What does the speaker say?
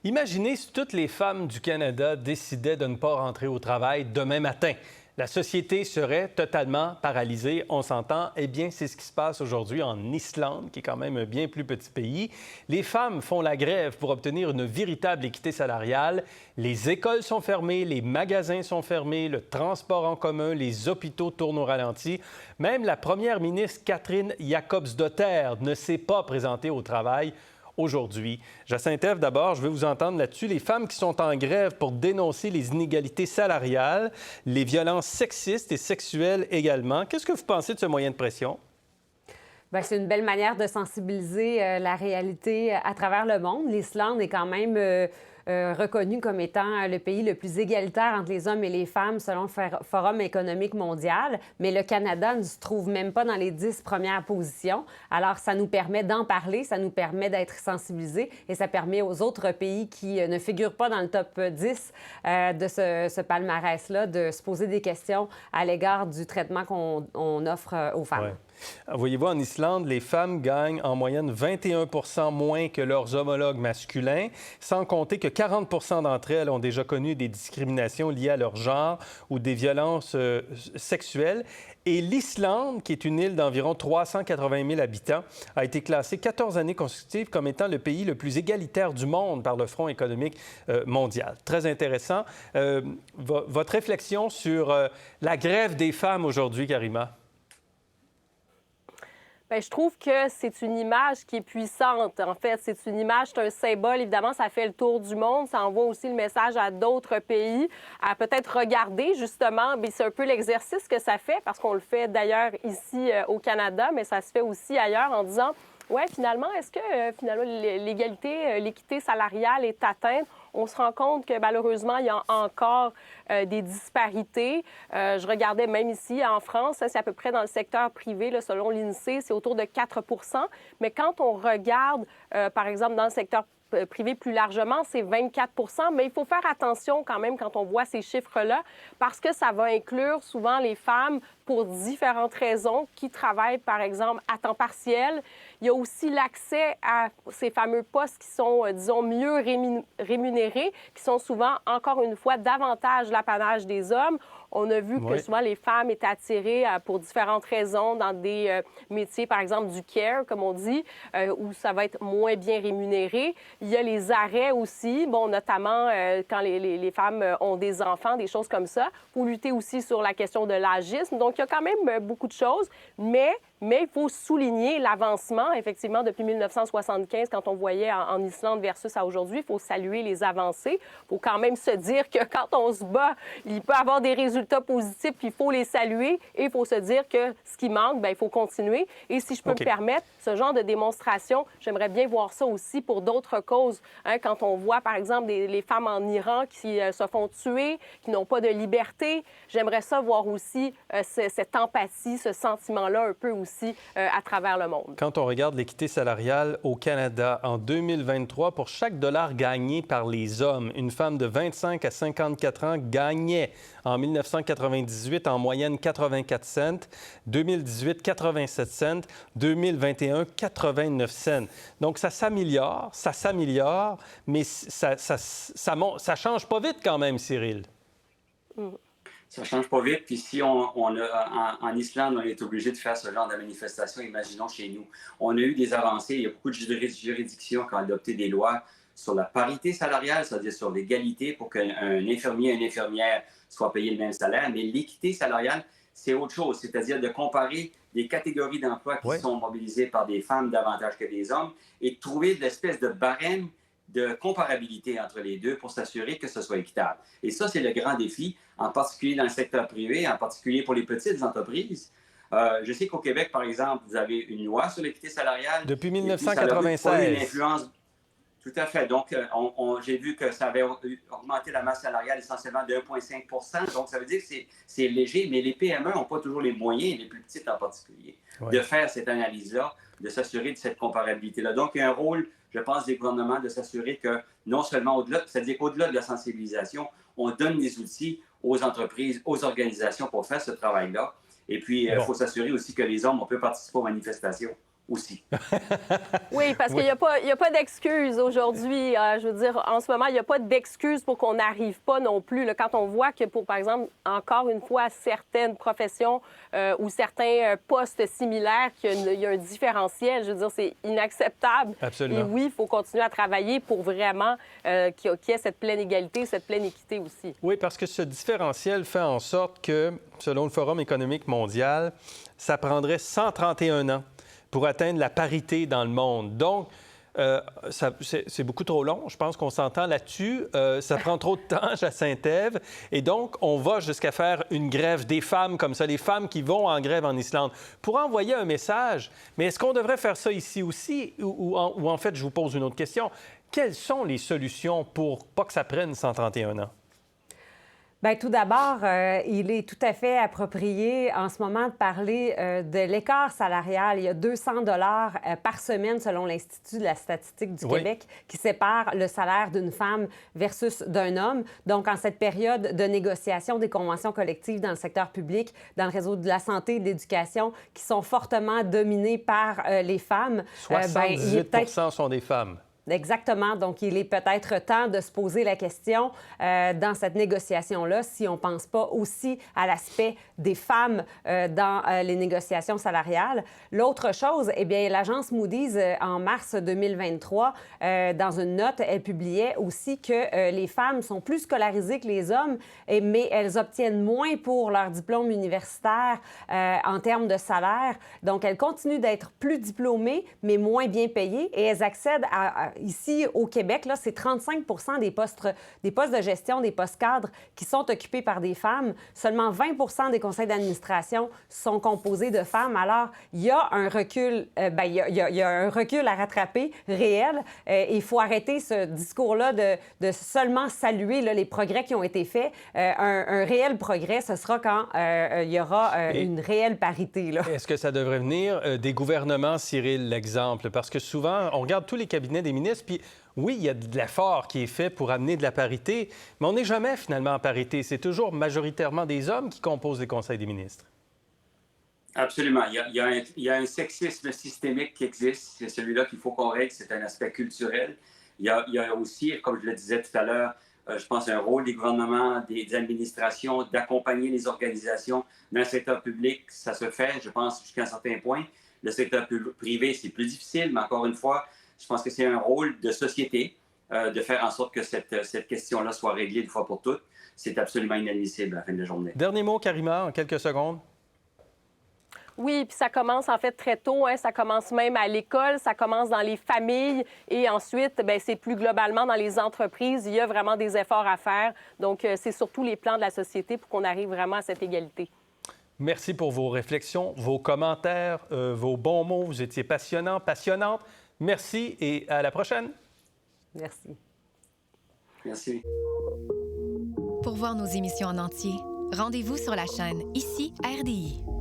Imaginez si toutes les femmes du Canada décidaient de ne pas rentrer au travail demain matin. La société serait totalement paralysée, on s'entend. Eh bien, c'est ce qui se passe aujourd'hui en Islande, qui est quand même un bien plus petit pays. Les femmes font la grève pour obtenir une véritable équité salariale. Les écoles sont fermées, les magasins sont fermés, le transport en commun, les hôpitaux tournent au ralenti. Même la première ministre Catherine Jacobsdottir ne s'est pas présentée au travail aujourd'hui. Jacinthe Ève, d'abord, je veux vous entendre là-dessus. Les femmes qui sont en grève pour dénoncer les inégalités salariales, les violences sexistes et sexuelles également. Qu'est-ce que vous pensez de ce moyen de pression? Bien, c'est une belle manière de sensibiliser la réalité à travers le monde. L'Islande est quand même reconnu comme étant le pays le plus égalitaire entre les hommes et les femmes selon le Forum économique mondial, mais le Canada ne se trouve même pas dans les 10 premières positions. Alors, ça nous permet d'en parler, ça nous permet d'être sensibilisés et ça permet aux autres pays qui ne figurent pas dans le top 10 de ce palmarès-là de se poser des questions à l'égard du traitement qu'on offre aux femmes. Ouais. Voyez-vous, en Islande, les femmes gagnent en moyenne 21 moins que leurs homologues masculins, sans compter que 40 d'entre elles ont déjà connu des discriminations liées à leur genre ou des violences sexuelles. Et l'Islande, qui est une île d'environ 380 000 habitants, a été classée 14 années consécutives comme étant le pays le plus égalitaire du monde par le Front économique mondial. Très intéressant. Votre réflexion sur la grève des femmes aujourd'hui, Karima? Bien, je trouve que c'est une image qui est puissante. En fait, c'est une image, c'est un symbole. Évidemment, ça fait le tour du monde. Ça envoie aussi le message à d'autres pays à peut-être regarder, justement. Bien, c'est un peu l'exercice que ça fait, parce qu'on le fait d'ailleurs ici au Canada, mais ça se fait aussi ailleurs en disant, ouais, finalement, est-ce que finalement l'égalité, l'équité salariale est atteinte? On se rend compte que malheureusement, il y a encore des disparités. Je regardais même ici en France, c'est à peu près dans le secteur privé, là, selon l'INSEE, c'est autour de 4 Mais quand on regarde, par exemple, dans le secteur privé plus largement, c'est 24 mais il faut faire attention quand même quand on voit ces chiffres-là parce que ça va inclure souvent les femmes pour différentes raisons qui travaillent, par exemple, à temps partiel. Il y a aussi l'accès à ces fameux postes qui sont, disons, mieux rémunérés, qui sont souvent, encore une fois, davantage l'apanage des hommes. On a vu que souvent les femmes étaient attirées pour différentes raisons dans des métiers, par exemple, du care, comme on dit, où ça va être moins bien rémunéré. Il y a les arrêts aussi, bon, notamment quand les femmes ont des enfants, des choses comme ça, pour lutter aussi sur la question de l'agisme. Donc, il y a quand même beaucoup de choses, mais il faut souligner l'avancement, effectivement, depuis 1975, quand on voyait en Islande versus à aujourd'hui. Il faut saluer les avancées. Il faut quand même se dire que quand on se bat, il peut y avoir des résultats positifs, puis il faut les saluer. Et il faut se dire que ce qui manque, bien, il faut continuer. Et si je peux me permettre, ce genre de démonstration, j'aimerais bien voir ça aussi pour d'autres causes. Hein, quand on voit, par exemple, les femmes en Iran qui se font tuer, qui n'ont pas de liberté, j'aimerais ça voir aussi cette empathie, ce sentiment-là un peu aussi à travers le monde. Quand on regarde l'équité salariale au Canada, en 2023, pour chaque dollar gagné par les hommes, une femme de 25 à 54 ans gagnait en 1998 en moyenne 84 cents, 2018 87 cents, 2021 89 cents. Donc ça s'améliore, mais ça change pas vite quand même, Cyril. Ça change pas vite. Puis si en Islande, on est obligé de faire ce genre de manifestation, imaginons chez nous. On a eu des avancées. Il y a beaucoup de juridictions qui ont adopté des lois sur la parité salariale, c'est-à-dire sur l'égalité pour qu'un infirmier et une infirmière soient payés le même salaire. Mais l'équité salariale, c'est autre chose. C'est-à-dire de comparer des catégories d'emplois qui sont mobilisées par des femmes davantage que des hommes et de trouver l'espèce de barème de comparabilité entre les deux pour s'assurer que ce soit équitable. Et ça, c'est le grand défi, en particulier dans le secteur privé, en particulier pour les petites entreprises. Je sais qu'au Québec, par exemple, vous avez une loi sur l'équité salariale. Depuis 1996. Tout à fait. Donc, j'ai vu que ça avait augmenté la masse salariale essentiellement de 1,5 Donc, ça veut dire que c'est léger, mais les PME n'ont pas toujours les moyens, les plus petites en particulier, de faire cette analyse-là, de s'assurer de cette comparabilité-là. Donc, il y a un rôle, je pense, des gouvernements de s'assurer que non seulement c'est-à-dire qu'au-delà de la sensibilisation, on donne des outils aux entreprises, aux organisations pour faire ce travail-là. Et puis, il faut s'assurer aussi que les hommes, on peut participer aux manifestations. aussi. Oui, parce qu'il n'y a pas d'excuse aujourd'hui. Je veux dire, en ce moment, il n'y a pas d'excuse pour qu'on n'arrive pas non plus. Là, quand on voit que pour, par exemple, encore une fois, certaines professions ou certains postes similaires, qu'il y a un différentiel, je veux dire, c'est inacceptable. Absolument. Et oui, il faut continuer à travailler pour vraiment qu'il y ait cette pleine égalité, cette pleine équité aussi. Oui, parce que ce différentiel fait en sorte que, selon le Forum économique mondial, ça prendrait 131 ans pour atteindre la parité dans le monde. Donc, c'est beaucoup trop long. Je pense qu'on s'entend là-dessus. Ça prend trop de temps, Jacinthe-Ève. Et donc, on va jusqu'à faire une grève des femmes comme ça, les femmes qui vont en grève en Islande, pour envoyer un message. Mais est-ce qu'on devrait faire ça ici aussi? Ou en fait, je vous pose une autre question. Quelles sont les solutions pour pas que ça prenne 131 ans? Bien, tout d'abord, il est tout à fait approprié en ce moment de parler de l'écart salarial. Il y a 200 par semaine, selon l'Institut de la statistique du Québec, qui sépare le salaire d'une femme versus d'un homme. Donc, en cette période de négociation des conventions collectives dans le secteur public, dans le réseau de la santé et de l'éducation, qui sont fortement dominées par les femmes, 78 sont des femmes. Exactement. Donc, il est peut-être temps de se poser la question dans cette négociation-là si on ne pense pas aussi à l'aspect des femmes dans les négociations salariales. L'autre chose, eh bien, l'agence Moody's, en mars 2023, dans une note, elle publiait aussi que les femmes sont plus scolarisées que les hommes, mais elles obtiennent moins pour leur diplôme universitaire en termes de salaire. Donc, elles continuent d'être plus diplômées, mais moins bien payées, et elles accèdent ici, au Québec, là, c'est 35 des postes de gestion, des postes cadres qui sont occupés par des femmes. Seulement 20 des conseils d'administration sont composés de femmes. Alors, il y a un recul, il y a un recul à rattraper réel. Il faut arrêter ce discours-là de seulement saluer là, les progrès qui ont été faits. Un réel progrès, ce sera quand il y aura une réelle parité. Là. Est-ce que ça devrait venir des gouvernements, Cyril, l'exemple? Parce que souvent, on regarde tous les cabinets des ministres, puis oui, il y a de l'effort qui est fait pour amener de la parité, mais on n'est jamais finalement en parité. C'est toujours majoritairement des hommes qui composent les conseils des ministres. Absolument. Il y a un sexisme systémique qui existe. C'est celui-là qu'il faut qu'on règle. C'est un aspect culturel. Il y a aussi, comme je le disais tout à l'heure, je pense un rôle des gouvernements, des administrations, d'accompagner les organisations. Dans le secteur public, ça se fait, je pense, jusqu'à un certain point. Le secteur privé, c'est plus difficile, mais encore une fois, je pense que c'est un rôle de société de faire en sorte que cette question-là soit réglée une fois pour toutes. C'est absolument inadmissible à la fin de la journée. Dernier mot, Karima, en quelques secondes. Oui, puis ça commence en fait très tôt. Ça commence même à l'école, ça commence dans les familles et ensuite, bien, c'est plus globalement dans les entreprises. Il y a vraiment des efforts à faire. Donc, c'est surtout les plans de la société pour qu'on arrive vraiment à cette égalité. Merci pour vos réflexions, vos commentaires, vos bons mots. Vous étiez passionnants, passionnantes. Merci et à la prochaine. Merci. Merci. Pour voir nos émissions en entier, rendez-vous sur la chaîne Ici RDI.